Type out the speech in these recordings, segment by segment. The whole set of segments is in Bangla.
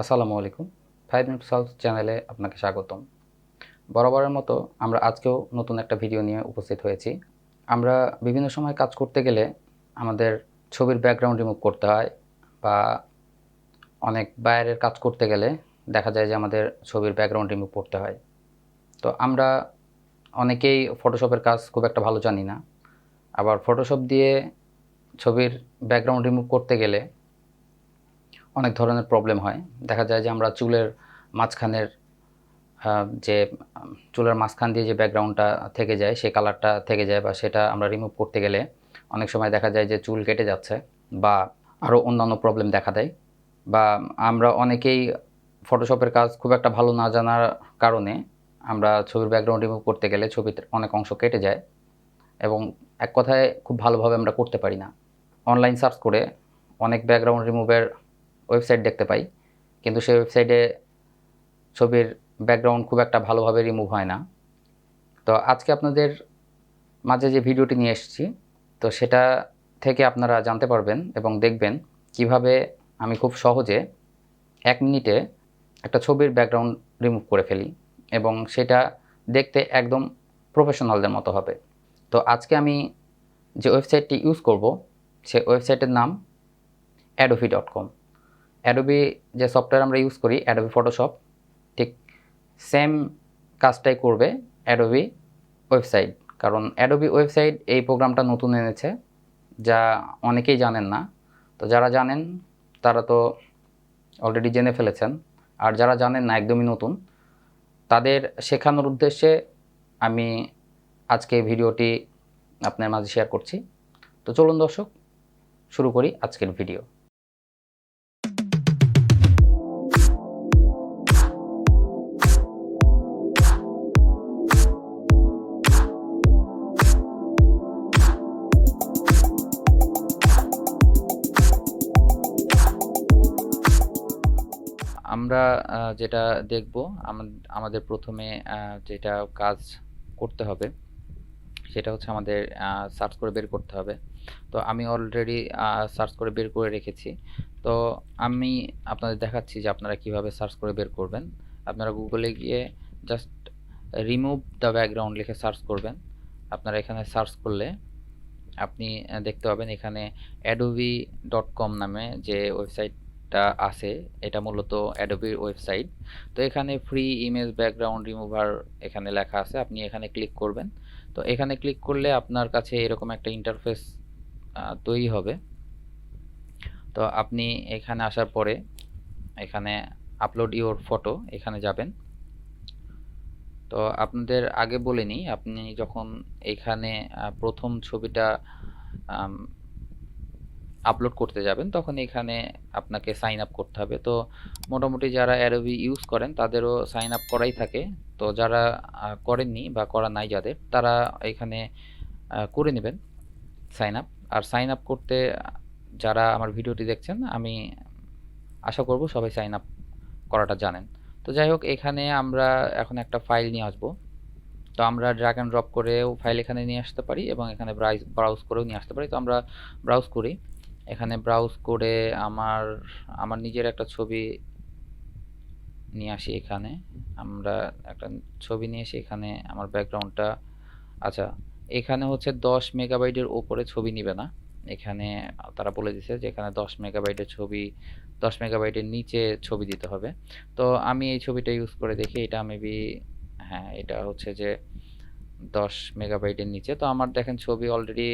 আসসালামু আলাইকুম। 5 মিনিট সলভস চ্যানেলে আপনাকে স্বাগতম। বরাবরের মতো আমরা আজকেও নতুন একটা ভিডিও নিয়ে উপস্থিত হয়েছি। আমরা বিভিন্ন সময় কাজ করতে গেলে আমাদের ছবির ব্যাকগ্রাউন্ড রিমুভ করতে হয় বা অনেক বাইরের কাজ করতে গেলে দেখা যায় যে আমাদের ছবির ব্যাকগ্রাউন্ড রিমুভ করতে হয়। তো আমরা অনেকেই ফটোশপের কাজ খুব একটা ভালো জানি না। আবার ফটোশপ দিয়ে ছবির ব্যাকগ্রাউন্ড রিমুভ করতে গেলে অনেক ধরনের প্রবলেম হয়। দেখা যায় যে আমরা চুলের মাঝখানের যে চুলের মাঝখান দিয়ে যে ব্যাকগ্রাউন্ডটা থেকে যায় সেই কালারটা থেকে যায় বা সেটা আমরা রিমুভ করতে গেলে অনেক সময় দেখা যায় যে চুল কেটে যাচ্ছে বা আরও অন্যান্য প্রবলেম দেখা দেয়। বা আমরা অনেকেই ফটোশপের কাজ খুব একটা ভালো না জানার কারণে আমরা ছবির ব্যাকগ্রাউন্ড রিমুভ করতে গেলে ছবিতে অনেক অংশ কেটে যায় এবং এক কথায় খুব ভালোভাবে আমরা করতে পারি না। অনলাইন সার্চ করে অনেক ব্যাকগ্রাউন্ড রিমুভের ওয়েবসাইট দেখতে পাই, কিন্তু সেই ওয়েবসাইটে ছবির ব্যাকগ্রাউন্ড খুব একটা ভালোভাবে রিমুভ হয় না। তো আজকে আপনাদের মাঝে যে ভিডিওটি নিয়ে এসেছি, তো সেটা থেকে আপনারা জানতে পারবেন এবং দেখবেন কিভাবে আমি খুব সহজে 1 মিনিটে একটা ছবির ব্যাকগ্রাউন্ড রিমুভ করে ফেলি এবং সেটা দেখতে একদম প্রফেশনালদের মতো হবে। তো আজকে আমি যে ওয়েবসাইটটি ইউজ করব সে ওয়েবসাইটের নাম adobe.com। অ্যাডোবি যে সফটওয়্যার আমরা ইউজ করি অ্যাডোবি ফটোশপ, ঠিক সেম কাজটাই করবে অ্যাডোবি ওয়েবসাইট। কারণ অ্যাডোবি ওয়েবসাইট এই প্রোগ্রামটা নতুন এনেছে, যা অনেকেই জানেন না। তো যারা জানেন তারা তো অলরেডি জেনে ফেলেছেন, আর যারা জানেন না একদমই নতুন, তাদের শেখানোর উদ্দেশ্যে আমি আজকে ভিডিওটি আপনার মাঝে শেয়ার করছি। তো চলুন দর্শক, শুরু করি আজকের ভিডিও। আমরা যেটা দেখব, আমাদের প্রথমে যেটা কাজ করতে হবে সেটা হচ্ছে আমাদের সার্চ করে বের করতে হবে। তো আমি অলরেডি সার্চ করে বের করে রেখেছি। তো আমি আপনাদের দেখাচ্ছি যে আপনারা কিভাবে সার্চ করে বের করবেন। আপনারা গুগলে গিয়ে জাস্ট রিমুভ দ্য ব্যাকগ্রাউন্ড লিখে সার্চ করবেন। আপনারা এখানে সার্চ করলে আপনি দেখতে পাবেন এখানে adobe.com নামে যে ওয়েবসাইটটা আছে, এটা মূলত অ্যাডোবির ওয়েবসাইট। তো এখানে ফ্রি ইমেজ ব্যাকগ্রাউন্ড রিমুভার এখানে লেখা আছে, আপনি এখানে ক্লিক করবেন। তো এখানে ক্লিক করলে আপনার কাছে এরকম একটা ইন্টারফেস তৈরি হবে। তো আপনি এখানে আসার পরে এখানে আপলোড ইওর ফটো এখানে যাবেন। তো আপনাদের আগে বলে নিই, আপনি যখন এখানে প্রথম ছবিটা আপলোড করতে যাবেন তখন এখানে আপনাকে সাইন আপ করতে হবে। তো মোটামুটি যারা অ্যাডোবি ইউজ করেন তাদেরও সাইন আপ করাই থাকে। তো যারা করেননি বা করা নাই যাদের, তারা এখানে করে নেবেন সাইন আপ। আর সাইন আপ করতে যারা আমার ভিডিওটি দেখছেন, আমি আশা করব সবাই সাইন আপ করাটা জানেন। তো যাই হোক, এখানে আমরা এখন একটা ফাইল নিয়ে আসব। তো আমরা ড্র্যাগ অ্যান্ড ড্রপ করেও ফাইল এখানে নিয়ে আসতে পারি এবং এখানে ব্রাউজ করেও নিয়ে আসতে পারি। তো আমরা ব্রাউজ করি। এখানে ব্রাউজ করে আমার নিজের একটা ছবি নিয়ে আসি। এখানে আমরা একটা ছবি নিয়ে এসে এখানে আমার ব্যাকগ্রাউন্ডটা, আচ্ছা, এখানে হচ্ছে 10 মেগাবাইটের ওপরে ছবি নিবে না। এখানে তারা বলে দিছে যে এখানে 10 মেগাবাইটের ছবি, 10 মেগাবাইটের নিচে ছবি দিতে হবে। তো আমি এই ছবিটা ইউজ করে দেখি, এটা মেবি, হ্যাঁ, এটা হচ্ছে যে 10 মেগাবাইটের নিচে। তো আমার দেখেন ছবি অলরেডি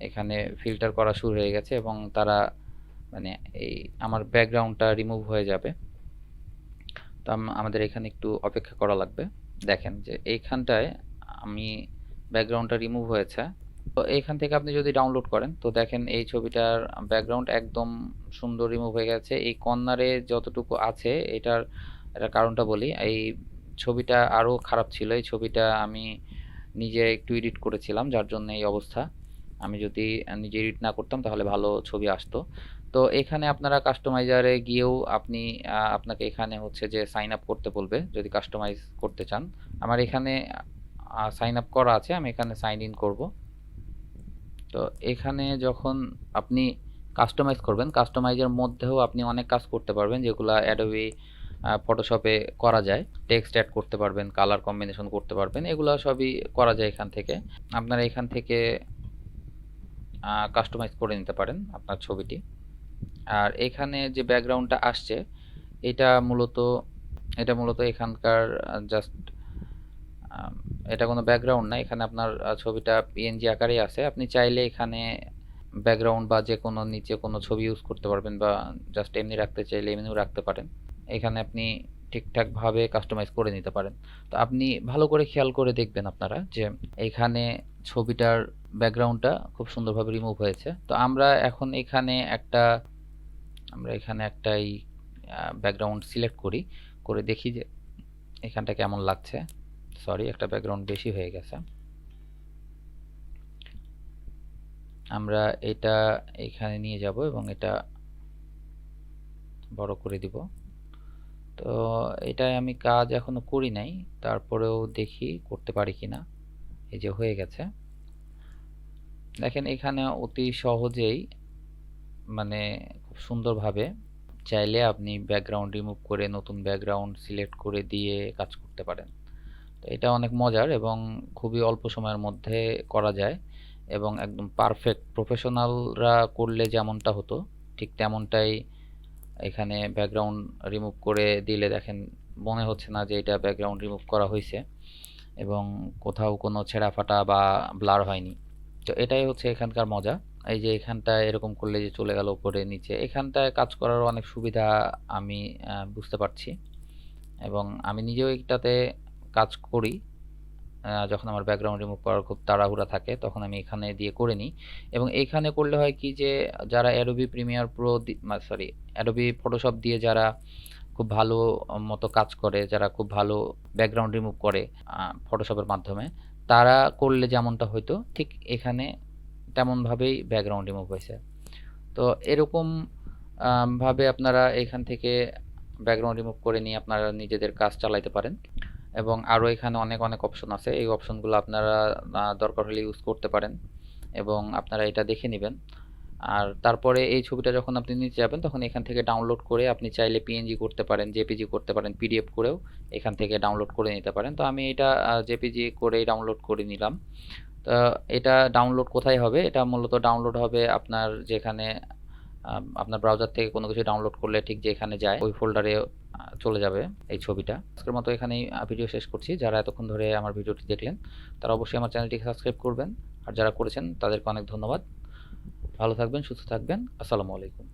এখানে ফিল্টার করা শুরু হয়ে গেছে এবং তারা মানে এই আমার ব্যাকগ্রাউন্ডটা রিমুভ হয়ে যাবে। তো আমাদের এখানে একটু অপেক্ষা করা লাগবে। দেখেন যে এইখানটায় আমি ব্যাকগ্রাউন্ডটা রিমুভ হয়েছে। তো এইখান থেকে আপনি যদি ডাউনলোড করেন তো দেখেন এই ছবিটার ব্যাকগ্রাউন্ড একদম সুন্দর রিমুভ হয়ে গেছে। এই কর্নারে যতটুকু আছে এটার কারণটা বলি, এই ছবিটা আরও খারাপ ছিল। এই ছবিটা আমি নিজে একটু এডিট করেছিলাম, যার জন্য এই অবস্থা। আমি যদি নিজে এডিট না করতাম তাহলে ভালো ছবি আসতো। তো এখানে আপনারা কাস্টমাইজারে গিয়েও আপনাকে এখানে হচ্ছে যে সাইন আপ করতে বলবে যদি কাস্টমাইজ করতে চান। আমার এখানে সাইন আপ করা আছে, আমি এখানে সাইন ইন করব। তো এখানে যখন আপনি কাস্টমাইজ করবেন। কাস্টমাইজের মধ্যেও আপনি অনেক কাজ করতে পারবেন যেগুলা অ্যাডোবি ফটোশপে করা যায়। টেক্সট অ্যাড করতে পারবেন, কালার কম্বিনেশন করতে পারবেন, এগুলা সবই করা যায় এখান থেকে। আপনারা এখান থেকে কাস্টমাইজ করে নিতে পারেন আপনার ছবিটি। আর এখানে যে ব্যাকগ্রাউন্ডটা আসছে এটা মূলত এখানকার জাস্ট এটা কোনো ব্যাকগ্রাউন্ড না, এখানে আপনার ছবিটা পিএনজি আকারেই আছে। আপনি চাইলে এখানে ব্যাকগ্রাউন্ড বা যে কোনো নিচে কোনো ছবি ইউজ করতে পারবেন, বা জাস্ট এমনি রাখতে চাইলে এমনিও রাখতে পারেন। এখানে আপনি ঠিকঠাকভাবে কাস্টমাইজ করে নিতে পারেন। তো আপনি ভালো করে খেয়াল করে দেখবেন আপনারা যে এইখানে ছবিটার ব্যাকগ্রাউন্ডটা খুব সুন্দরভাবে রিমুভ হয়েছে। তো আমরা এখানে একটাই ব্যাকগ্রাউন্ড সিলেক্ট করে দেখি যে এখানটা কেমন লাগছে। সরি, একটা ব্যাকগ্রাউন্ড বেশি হয়ে গেছে। আমরা এটা এখানে নিয়ে যাব এবং এটা বড় করে দিব। তো এটাই আমি কাজ এখনো করি নাই, তারপরেও দেখি করতে পারি কিনা। এই যে হয়ে গেছে। দেখেন এখানে অতি সহজেই মানে খুব সুন্দরভাবে চাইলে আপনি ব্যাকগ্রাউন্ড রিমুভ করে নতুন ব্যাকগ্রাউন্ড সিলেক্ট করে দিয়ে কাজ করতে পারেন। তো এটা অনেক মজার এবং খুবই অল্প সময়ের মধ্যে করা যায়, এবং একদম পারফেক্ট প্রফেশনালরা করলে যেমনটা হতো ঠিক তেমনটাই এখানে ব্যাকগ্রাউন্ড রিমুভ করে দিলে দেখেন মনে হচ্ছে না যে এটা ব্যাকগ্রাউন্ড রিমুভ করা হয়েছে, এবং কোথাও কোনো ছেঁড়া ফাটা বা ব্লার হয়নি। তো এটাই হচ্ছে এখানকার মজা। এই যে এখানটায় এরকম করলে যে চলে গেল উপরে নিচে, এখানটায় কাজ করার অনেক সুবিধা আমি বুঝতে পারছি, এবং আমি নিজেও এটাতে কাজ করি। যখন আমার ব্যাকগ্রাউন্ড রিমুভ করার খুব তাড়াহুড়া থাকে তখন আমি এখানে দিয়ে করে নিই। এবং এইখানে করলে হয় কি যে যারা Adobe Premiere Pro Adobe Photoshop দিয়ে যারা খুব ভালো মতো কাজ করে, যারা খুব ভালো ব্যাকগ্রাউন্ড রিমুভ করে ফটোশপের মাধ্যমে, তারা করলে যেমনটা হয়তো ঠিক এখানে তেমনভাবেই ব্যাকগ্রাউন্ড রিমুভ হয়েছে। তো এরকম ভাবে আপনারা এখান থেকে ব্যাকগ্রাউন্ড রিমুভ করে নিয়ে আপনারা নিজেদের কাজ চালাইতে পারেন। এবং আরও এখানে অনেক অপশন আছে, এই অপশনগুলো আপনারা দরকার হলে ইউজ করতে পারেন, এবং আপনারা এটা দেখে নেবেন। আর তারপরে এই ছবিটা যখন আপনি নিতে যাবেন তখন এখান থেকে ডাউনলোড করে আপনি চাইলে পিএনজি করতে পারেন, জেপিজি করতে পারেন, পিডিএফ করেও এখান থেকে ডাউনলোড করে নিতে পারেন। তো আমি এটা জেপিজি করেই ডাউনলোড করে নিলাম। তো এটা ডাউনলোড কোথায় হবে? এটা মূলত ডাউনলোড হবে আপনার যেখানে আপনার ব্রাউজার থেকে কোনো কিছু ডাউনলোড করলে ঠিক যেখানে যায় ওই ফোল্ডারে চলে যাবে এই ছবিটা। আজকের মতো এখানেই ভিডিও শেষ করছি। যারা এতক্ষণ ধরে আমার ভিডিওটি দেখলেন তারা অবশ্যই আমার চ্যানেলটিকে সাবস্ক্রাইব করবেন, আর যারা করেছেন তাদেরকে অনেক ধন্যবাদ। ভালো থাকবেন, সুস্থ থাকবেন। আসসালামু আলাইকুম।